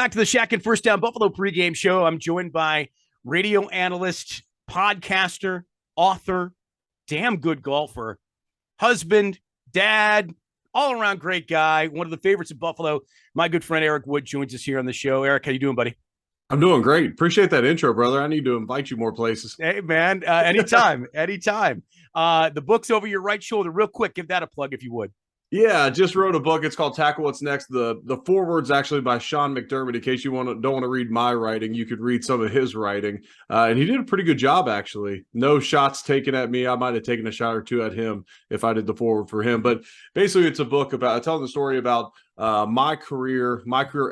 Back to the Shack and First Down Buffalo pregame show. I'm joined by radio analyst, podcaster, author, damn good golfer, husband, dad, all around great guy, one of the favorites of Buffalo. My good friend Eric Wood joins us here on the show. Eric, how you doing, buddy? I'm doing great. Appreciate that intro, brother. I need to invite you more places. Hey, man, anytime, anytime. The book's over your right shoulder. Real quick, give that a plug if you would. Yeah, I just wrote a book. It's called Tackle What's Next. The foreword's actually by Sean McDermott. In case you don't want to read my writing, you could read some of his writing. And he did a pretty good job, actually. No shots taken at me. I might have taken a shot or two at him if I did the foreword for him. But basically, it's a book about telling the story about my career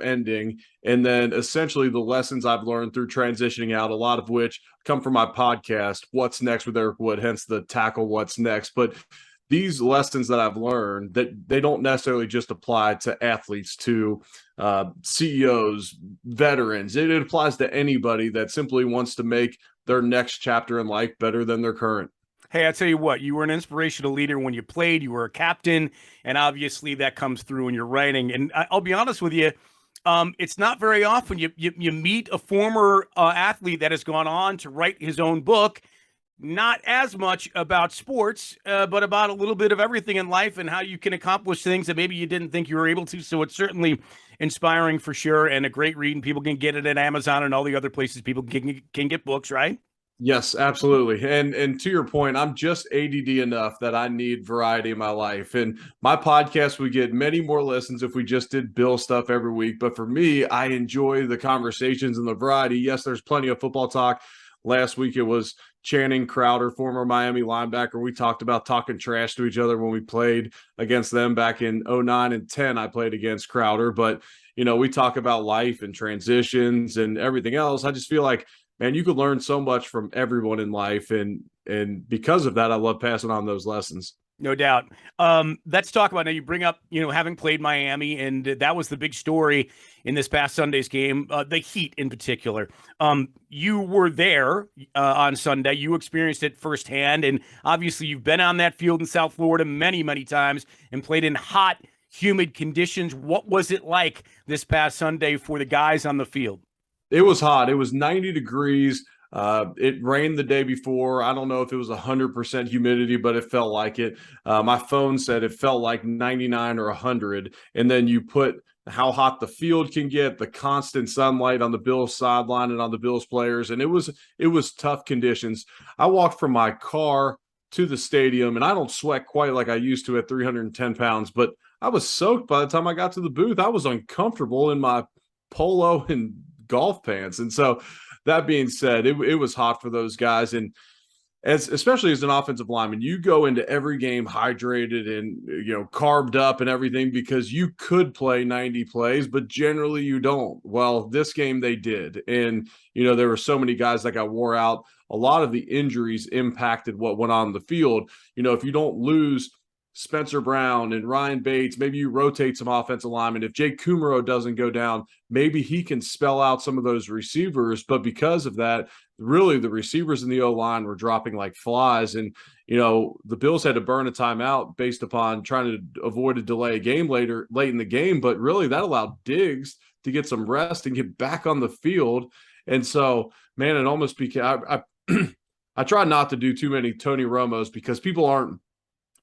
ending, and then essentially the lessons I've learned through transitioning out, a lot of which come from my podcast, What's Next with Eric Wood, hence the Tackle What's Next. But these lessons that I've learned, that they don't necessarily just apply to athletes, to CEOs, veterans. It applies to anybody that simply wants to make their next chapter in life better than their current. Hey, I'll tell you what, you were an inspirational leader when you played. You were a captain, and obviously that comes through in your writing. And I'll be honest with you, it's not very often you meet a former athlete that has gone on to write his own book, not as much about sports, but about a little bit of everything in life and how you can accomplish things that maybe you didn't think you were able to. So it's certainly inspiring for sure, and a great read, and people can get it at Amazon and all the other places people can get books, right? Yes, absolutely. And to your point, I'm just ADD enough that I need variety in my life. And my podcast would get many more listens if we just did Bill stuff every week. But for me, I enjoy the conversations and the variety. Yes, there's plenty of football talk. Last week it was Channing Crowder, former Miami linebacker. We talked about talking trash to each other when we played against them back in 09 and 10. I played against Crowder, but we talk about life and transitions and everything else. I just feel like, man, you could learn so much from everyone in life, and because of that, I love passing on those lessons. No doubt. Let's talk about now. You bring up, having played Miami, and that was the big story in this past Sunday's game, the Heat in particular. You were there on Sunday. You experienced it firsthand, and obviously you've been on that field in South Florida many, many times and played in hot, humid conditions. What was it like this past Sunday for the guys on the field? It was hot. It was 90 degrees. It rained the day before. I don't know if it was 100% humidity, but it felt like it. My phone said it felt like 99 or 100. And then you put how hot the field can get, the constant sunlight on the Bills sideline and on the Bills players. And it was tough conditions. I walked from my car to the stadium, and I don't sweat quite like I used to at 310 pounds, but I was soaked by the time I got to the booth. I was uncomfortable in my polo and golf pants. And so, that being said, it was hot for those guys. And especially as an offensive lineman, you go into every game hydrated and, carved up and everything, because you could play 90 plays, but generally you don't. Well, this game they did. And, there were so many guys that got wore out. A lot of the injuries impacted what went on the field. If you don't lose Spencer Brown and Ryan Bates, maybe you rotate some offensive linemen. If Jake Kumaro doesn't go down, maybe he can spell out some of those receivers. But because of that, really the receivers in the O-line were dropping like flies. And, the Bills had to burn a timeout based upon trying to avoid a delay a game late in the game. But really that allowed Diggs to get some rest and get back on the field. And so, man, it almost became I try not to do too many Tony Romos, because people aren't,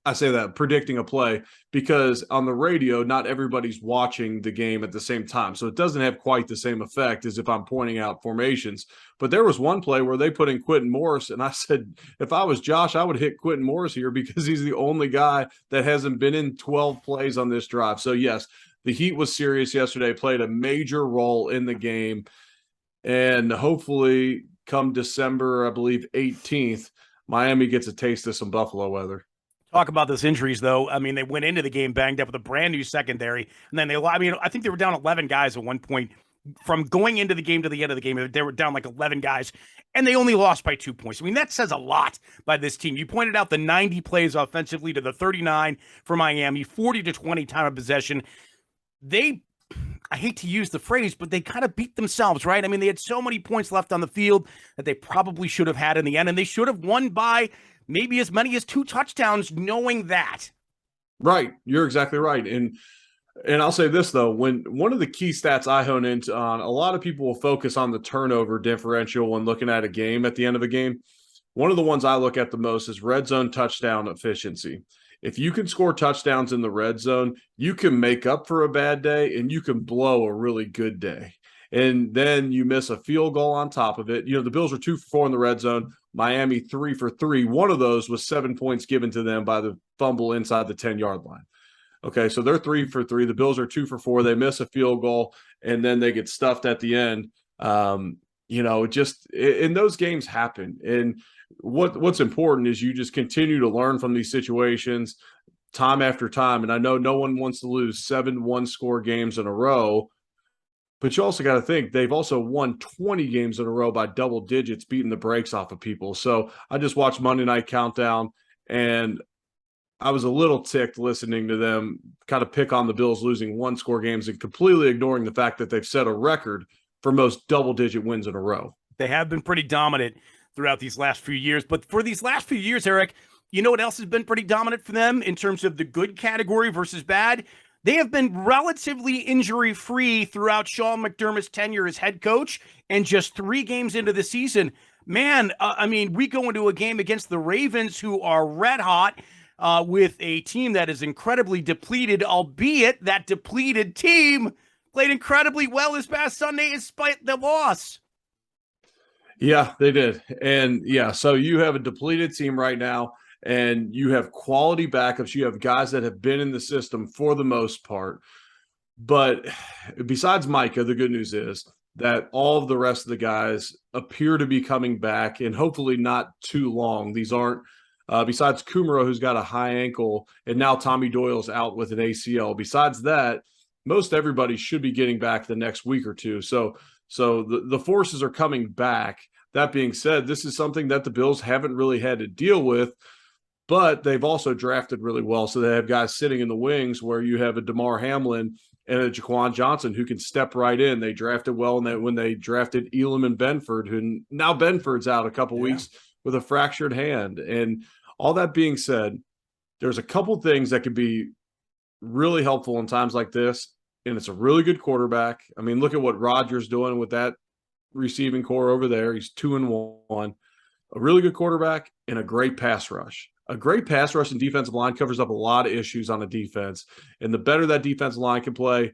I say that, predicting a play, because on the radio, not everybody's watching the game at the same time. So it doesn't have quite the same effect as if I'm pointing out formations. But there was one play where they put in Quentin Morris, and I said, if I was Josh, I would hit Quentin Morris here, because he's the only guy that hasn't been in 12 plays on this drive. So yes, the Heat was serious yesterday, played a major role in the game. And hopefully come December, I believe 18th, Miami gets a taste of some Buffalo weather. Talk about those injuries, though. I mean, they went into the game banged up with a brand new secondary, and then I think they were down 11 guys at one point. From going into the game to the end of the game, they were down like 11 guys, and they only lost by 2 points. I mean, that says a lot by this team. You pointed out the 90 plays offensively to the 39 for Miami, 40-20 time of possession. I hate to use the phrase, but they kind of beat themselves, right? I mean, they had so many points left on the field that they probably should have had in the end, and they should have won by maybe as many as 2 touchdowns, knowing that. Right. You're exactly right. And And I'll say this though, when one of the key stats I hone into on, a lot of people will focus on the turnover differential when looking at a game at the end of a game. One of the ones I look at the most is red zone touchdown efficiency. If you can score touchdowns in the red zone, you can make up for a bad day and you can blow a really good day. And then you miss a field goal on top of it. You know, the Bills were 2 for 4 in the red zone. Miami 3 for 3. One of those was 7 points given to them by the fumble inside the 10-yard line. Okay, so they're 3 for 3. The Bills are 2 for 4. They miss a field goal, and then they get stuffed at the end. You know, just and those games happen. And what's important is you just continue to learn from these situations time after time. And I know no one wants to lose 7 one-score games in a row, but you also got to think they've also won 20 games in a row by double digits, beating the brakes off of people. So I just watched Monday Night Countdown, and I was a little ticked listening to them kind of pick on the Bills losing one-score games and completely ignoring the fact that they've set a record for most double-digit wins in a row. They have been pretty dominant throughout these last few years. But for these last few years, Eric, you know what else has been pretty dominant for them in terms of the good category versus bad? They have been relatively injury-free throughout Sean McDermott's tenure as head coach, and just 3 games into the season, man, I mean, we go into a game against the Ravens, who are red hot, with a team that is incredibly depleted, albeit that depleted team played incredibly well this past Sunday despite the loss. Yeah, they did. And yeah, so you have a depleted team right now, and you have quality backups. You have guys that have been in the system for the most part. But besides Micah, the good news is that all of the rest of the guys appear to be coming back, and hopefully not too long. These aren't besides Kumaro, who's got a high ankle, and now Tommy Doyle's out with an ACL. Besides that, most everybody should be getting back the next week or two. So the forces are coming back. That being said, this is something that the Bills haven't really had to deal with, but they've also drafted really well. So they have guys sitting in the wings where you have a DeMar Hamlin and a Jaquan Johnson who can step right in. They drafted well when they drafted Elam and Benford, who now Benford's out a couple weeks with a fractured hand. And all that being said, there's a couple things that could be really helpful in times like this, and it's a really good quarterback. I mean, look at what Rodgers doing with that receiving core over there. He's 2-1. A really good quarterback and a great pass rush. A great pass rush and defensive line covers up a lot of issues on a defense. And the better that defensive line can play,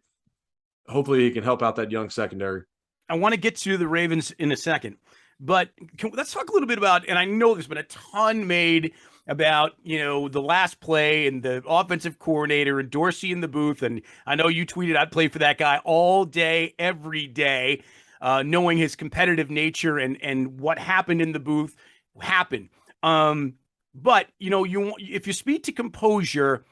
hopefully he can help out that young secondary. I want to get to the Ravens in a second, but let's talk a little bit about, and I know there's been a ton made about, you know, the last play and the offensive coordinator and Dorsey in the booth. And I know you tweeted, I'd play for that guy all day, every day, knowing his competitive nature and what happened in the booth happened. But, you know, if you speak to composure,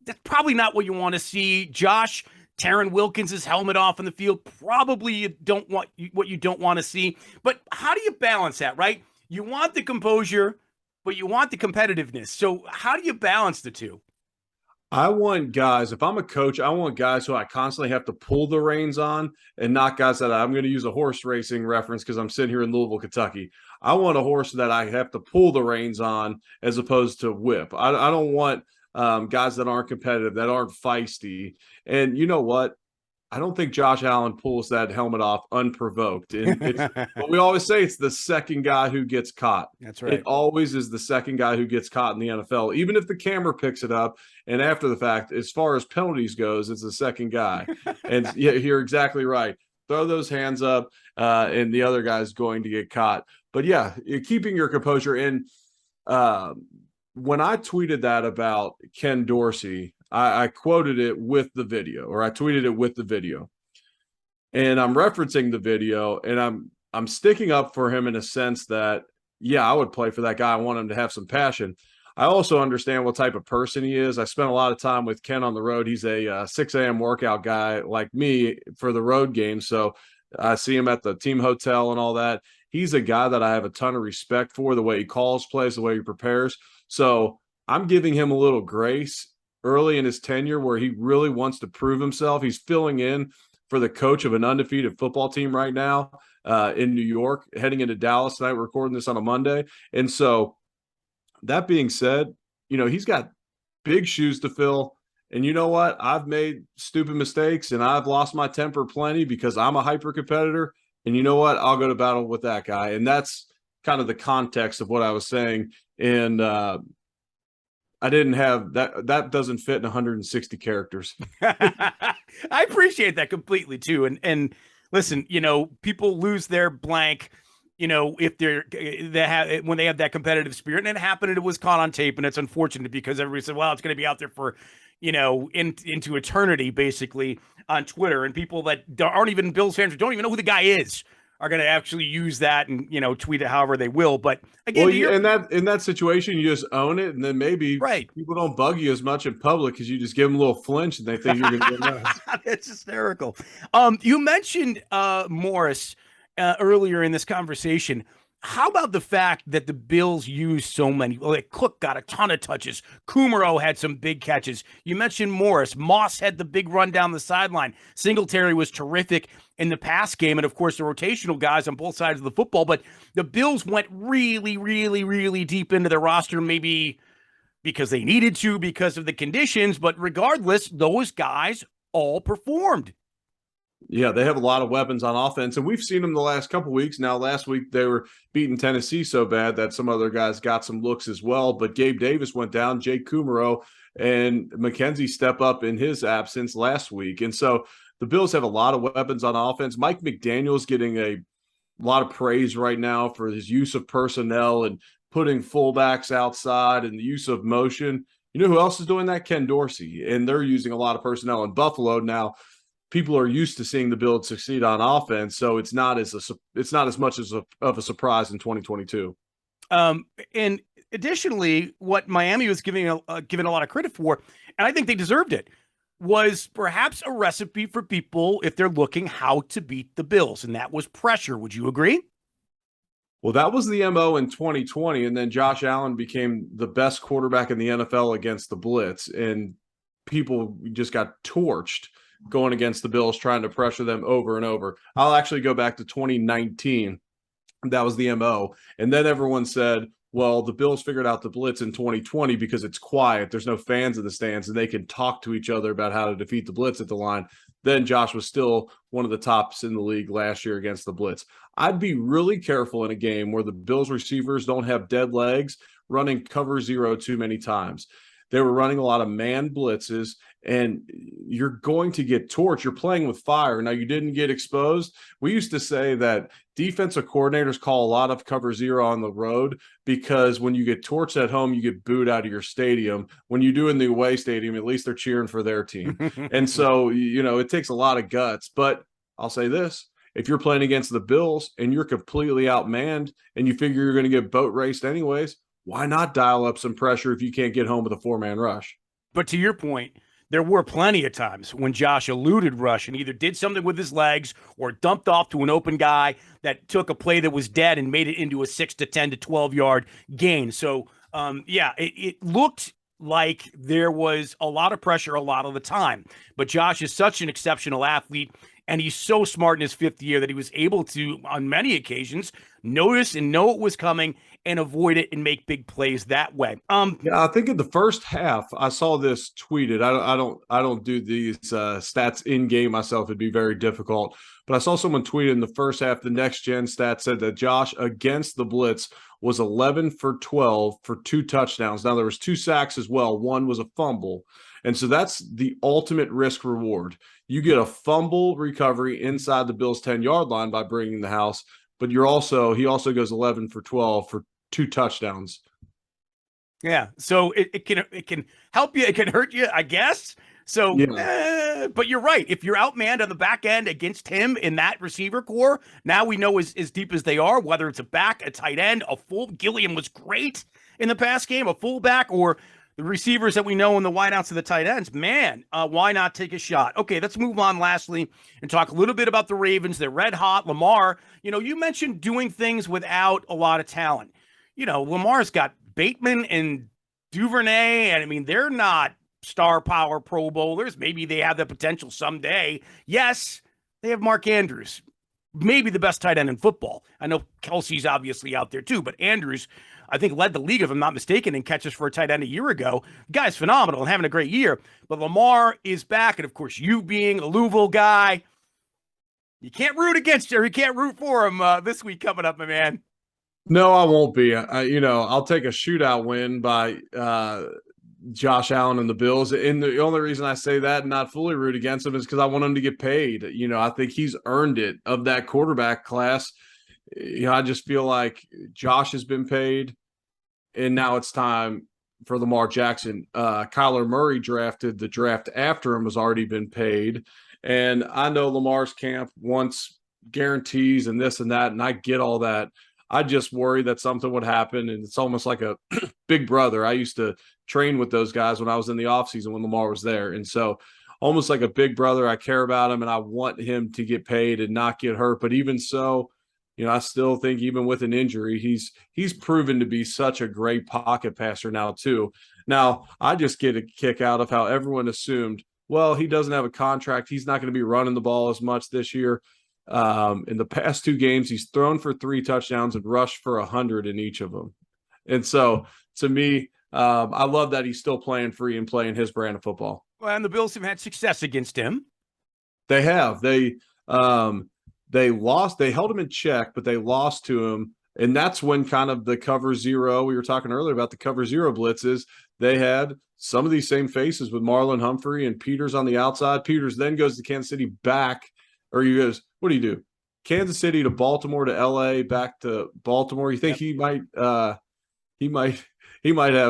that's probably not what you want to see. Josh tearing Wilkins' helmet off in the field, probably you don't want what you don't want to see. But how do you balance that, right? You want the composure, but you want the competitiveness. So how do you balance the two? I want guys, if I'm a coach, I want guys who I constantly have to pull the reins on, and not guys that I'm going to use a horse racing reference because I'm sitting here in Louisville, Kentucky. I want a horse that I have to pull the reins on as opposed to whip. I don't want guys that aren't competitive, that aren't feisty. And you know what? I don't think Josh Allen pulls that helmet off unprovoked. And but we always say it's the second guy who gets caught. That's right. It always is the second guy who gets caught in the NFL, even if the camera picks it up. And after the fact, as far as penalties goes, it's the second guy. And yeah, you're exactly right. Throw those hands up, and the other guy's going to get caught. But yeah, keeping your composure. And when I tweeted that about Ken Dorsey, I quoted it with the video, or I tweeted it with the video, and I'm referencing the video, and I'm sticking up for him in a sense that, yeah, I would play for that guy. I want him to have some passion. I also understand what type of person he is. I spent a lot of time with Ken on the road. He's a 6 a.m. workout guy like me for the road games. So I see him at the team hotel and all that. He's a guy that I have a ton of respect for, the way he calls plays, the way he prepares. So I'm giving him a little grace early in his tenure where he really wants to prove himself. He's filling in for the coach of an undefeated football team right now in New York, heading into Dallas tonight. We're recording this on a Monday. And so that being said, you know, he's got big shoes to fill, And you know what? I've made stupid mistakes and I've lost my temper plenty because I'm a hyper competitor. And you know what? I'll go to battle with that guy. And that's kind of the context of what I was saying. And I didn't have that. That doesn't fit in 160 characters. I appreciate that completely too. And listen, people lose their blank, if they have when they have that competitive spirit, and it happened, and it was caught on tape, and it's unfortunate because everybody said, "Well, it's going to be out there for, into eternity," basically on Twitter, and people that aren't even Bills fans, don't even know who the guy is, are going to actually use that and tweet it however they will. But again, Well, to your in that situation, you just own it, and then maybe right. people don't bug you as much in public because you just give them a little flinch and they think you're going to go nuts. That's hysterical. You mentioned Morris earlier in this conversation. How about the fact that the Bills used so many? Like Cook got a ton of touches. Kumaro had some big catches. You mentioned Morris. Moss had the big run down the sideline. Singletary was terrific in the pass game, and of course the rotational guys on both sides of the football. But the Bills went really, really, really deep into their roster, maybe because they needed to, because of the conditions. But regardless, those guys all performed. Yeah, they have a lot of weapons on offense, and we've seen them the last couple of weeks. Now, last week they were beating Tennessee so bad that some other guys got some looks as well. But Gabe Davis went down, Jake Kumaro, and McKenzie step up in his absence last week. And so the Bills have a lot of weapons on offense. Mike McDaniel's getting a lot of praise right now for his use of personnel and putting fullbacks outside and the use of motion. You know who else is doing that? Ken Dorsey. And they're using a lot of personnel in Buffalo now. People are used to seeing the Bills succeed on offense, so it's not as much of a surprise in 2022. And additionally, what Miami was giving a lot of credit for, and I think they deserved it, was perhaps a recipe for people if they're looking how to beat the Bills, and that was pressure. Would you agree? Well, that was the MO in 2020, and then Josh Allen became the best quarterback in the NFL against the blitz, and people just got torched going against the Bills, trying to pressure them over and over. I'll actually go back to 2019. That was the MO. And then everyone said, well, the Bills figured out the blitz in 2020 because it's quiet. There's no fans in the stands and they can talk to each other about how to defeat the blitz at the line. Then Josh was still one of the tops in the league last year against the blitz. I'd be really careful in a game where the Bills receivers don't have dead legs running cover zero too many times. They were running a lot of man blitzes, and you're going to get torched. You're playing with fire. Now, you didn't get exposed. We used to say that defensive coordinators call a lot of cover zero on the road because when you get torched at home, you get booed out of your stadium. When you do in the away stadium, at least they're cheering for their team. And so, it takes a lot of guts. But I'll say this. If you're playing against the Bills and you're completely outmanned and you figure you're going to get boat raced anyways, why not dial up some pressure if you can't get home with a four-man rush? But to your point, there were plenty of times when Josh eluded rush and either did something with his legs or dumped off to an open guy that took a play that was dead and made it into a 6 to 10 to 12-yard gain. So, it looked like there was a lot of pressure a lot of the time. But Josh is such an exceptional athlete, and he's so smart in his fifth year that he was able to, on many occasions, notice and know it was coming and avoid it and make big plays that way. Yeah, I think in the first half, I saw this tweeted. I don't do these stats in game myself. It'd be very difficult. But I saw someone tweet in the first half. The next gen stat said that Josh against the blitz was 11 for 12 for 2 touchdowns. Now there was 2 sacks as well. One was a fumble. And so that's the ultimate risk reward. You get a fumble recovery inside the Bills 10-yard line by bringing the house, but he also goes 11 for 12 for 2 touchdowns. Yeah. So it can help you. It can hurt you, I guess. So, yeah. But you're right. If you're outmanned on the back end against him in that receiver core, now we know as deep as they are, whether it's a back, a tight end, a full. Gilliam was great in the past game, a fullback, or the receivers that we know in the wideouts of the tight ends. Man, why not take a shot? Okay, let's move on lastly and talk a little bit about the Ravens. They're red hot. Lamar, you mentioned doing things without a lot of talent. Lamar's got Bateman and Duvernay, and I mean, they're not star power Pro Bowlers. Maybe they have the potential someday. Yes, they have Mark Andrews. maybe the best tight end in football. I know Kelsey's obviously out there too, but Andrews, I think, led the league, if I'm not mistaken, in catches for a tight end a year ago. The guy's phenomenal and having a great year. But Lamar is back, and of course, you being a Louisville guy, you can't root against him. You can't root for him this week coming up, my man. No, I won't be. I'll take a shootout win by Josh Allen and the Bills. And the only reason I say that and not fully root against him is because I want him to get paid. I think he's earned it of that quarterback class. I just feel like Josh has been paid, and now it's time for Lamar Jackson. Kyler Murray drafted the draft after him has already been paid. And I know Lamar's camp wants guarantees and this and that, and I get all that. I just worry that something would happen, and it's almost like a big brother. I used to train with those guys when I was in the offseason when Lamar was there. And so almost like a big brother, I care about him, and I want him to get paid and not get hurt. But even so, I still think even with an injury, he's proven to be such a great pocket passer now too. Now, I just get a kick out of how everyone assumed, well, he doesn't have a contract. He's not going to be running the ball as much this year. In the past 2 games, he's thrown for 3 touchdowns and rushed for 100 in each of them. And so to me, I love that he's still playing free and playing his brand of football. Well, and the Bills have had success against him. They have. They lost. They held him in check, but they lost to him. And that's when kind of the cover zero, we were talking earlier about the cover zero blitzes. They had some of these same faces with Marlon Humphrey and Peters on the outside. Peters then goes to Kansas City back, or he goes, what do you do? Kansas City to Baltimore to LA, back to Baltimore. You think he might have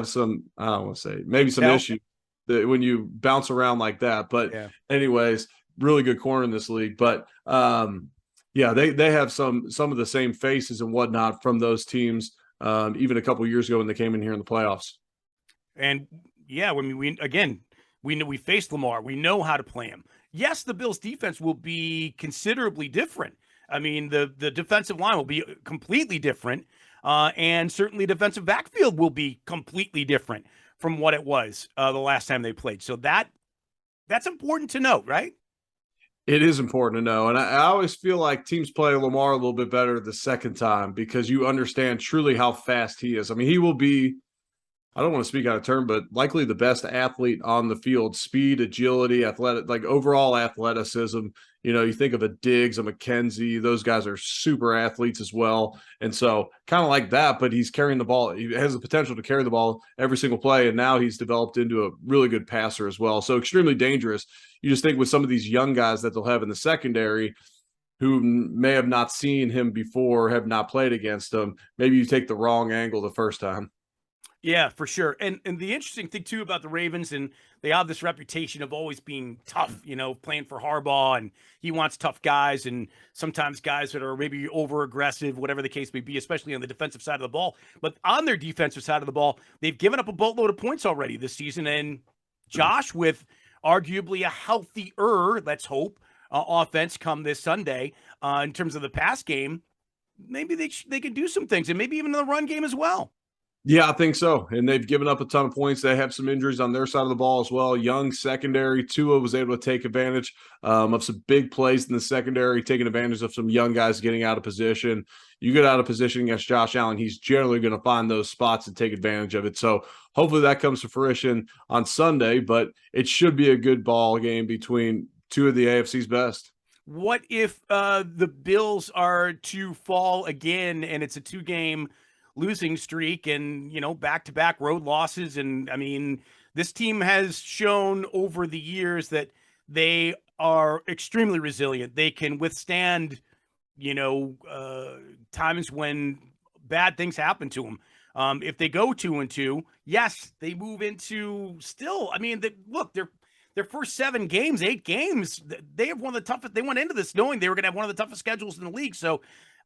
some, I don't want to say, maybe some issues when you bounce around like that. But anyways, really good corner in this league. But they have some of the same faces and whatnot from those teams, even a couple of years ago when they came in here in the playoffs. And we faced Lamar. We know how to play him. Yes, the Bills' defense will be considerably different. I mean, the defensive line will be completely different, and certainly defensive backfield will be completely different from what it was the last time they played. So that's important to note, right? It is important to know. And I always feel like teams play Lamar a little bit better the second time because you understand truly how fast he is. I mean, he will be, I don't want to speak out of turn, but likely the best athlete on the field. Speed, agility, athletic, like overall athleticism. You think of a Diggs, a McKenzie, those guys are super athletes as well. And so kind of like that, but he's carrying the ball. He has the potential to carry the ball every single play. And now he's developed into a really good passer as well. So extremely dangerous. You just think with some of these young guys that they'll have in the secondary who may have not seen him before, have not played against him, maybe you take the wrong angle the first time. Yeah, for sure. And the interesting thing too about the Ravens, and they have this reputation of always being tough, playing for Harbaugh, and he wants tough guys, and sometimes guys that are maybe over aggressive, whatever the case may be, especially on the defensive side of the ball. But on their defensive side of the ball, they've given up a boatload of points already this season. And Josh, with arguably a healthier, let's hope, offense come this Sunday in terms of the pass game, maybe they could do some things, and maybe even in the run game as well. Yeah, I think so. And they've given up a ton of points. They have some injuries on their side of the ball as well. Young secondary. Tua was able to take advantage of some big plays in the secondary, taking advantage of some young guys getting out of position. You get out of position against Josh Allen, he's generally going to find those spots and take advantage of it. So hopefully that comes to fruition on Sunday, but it should be a good ball game between two of the AFC's best. What if the Bills are to fall again and it's a 2-game losing streak and, back-to-back road losses? And I mean, this team has shown over the years that they are extremely resilient. They can withstand, times when bad things happen to them. If they go 2-2, yes, they move into still, I mean, their first 7 games, 8 games, they have one of the toughest. They went into this knowing they were going to have one of the toughest schedules in the league. So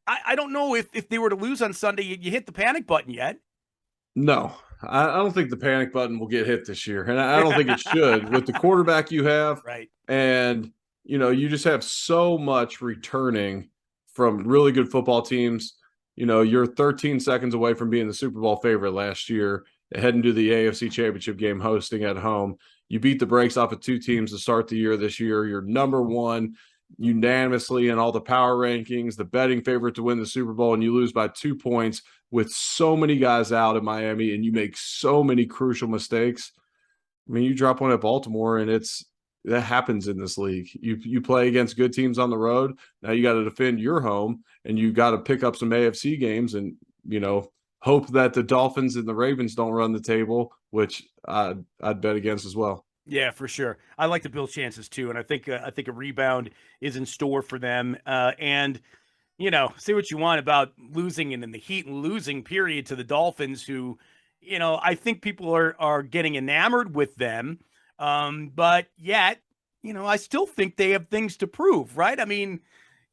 I don't know if they were to lose on Sunday, you hit the panic button yet. No, I don't think the panic button will get hit this year. And I don't think it should with the quarterback you have. Right. And, you just have so much returning from really good football teams. You're 13 seconds away from being the Super Bowl favorite last year, heading to the AFC Championship game, hosting at home. You beat the brakes off of 2 teams to start the year this year. You're number 1. unanimously in all the power rankings, the betting favorite to win the Super Bowl, and you lose by 2 points with so many guys out in Miami and you make so many crucial mistakes. I mean, you drop one at Baltimore and that happens in this league. You play against good teams on the road. Now you got to defend your home and you got to pick up some AFC games and, hope that the Dolphins and the Ravens don't run the table, which I'd bet against as well. Yeah, for sure. I like the Bills' chances too, and I think a rebound is in store for them. And say what you want about losing and in the Heat and losing period to the Dolphins, who, I think people are getting enamored with them, but yet, I still think they have things to prove, right? I mean,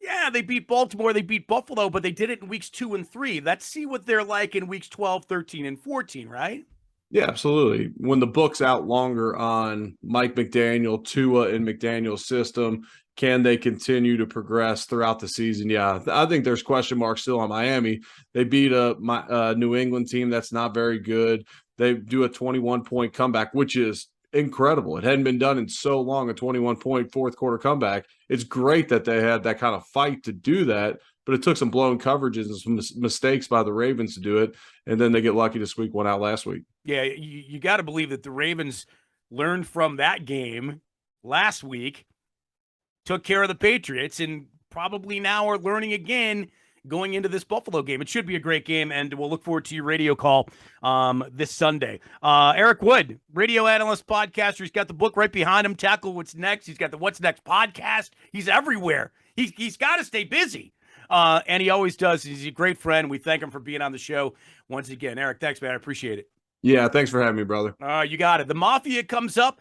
yeah, they beat Baltimore, they beat Buffalo, but they did it in weeks 2 and 3. Let's see what they're like in weeks 12, 13, and 14, right? Yeah, absolutely. When the book's out longer on Mike McDaniel, Tua, and McDaniel's system, can they continue to progress throughout the season? Yeah, I think there's question marks still on Miami. They beat a New England team that's not very good. They do a 21-point comeback, which is incredible. It hadn't been done in so long, a 21-point fourth quarter comeback. It's great that they had that kind of fight to do that, but it took some blown coverages and some mistakes by the Ravens to do it, and then they get lucky to squeak one out last week. Yeah, you got to believe that the Ravens learned from that game last week, took care of the Patriots, and probably now are learning again going into this Buffalo game. It should be a great game, and we'll look forward to your radio call this Sunday. Eric Wood, radio analyst, podcaster. He's got the book right behind him, Tackle What's Next. He's got the What's Next podcast. He's everywhere. He's got to stay busy, and he always does. He's a great friend. We thank him for being on the show once again. Eric, thanks, man. I appreciate it. Yeah, thanks for having me, brother. You got it. The Mafia comes up.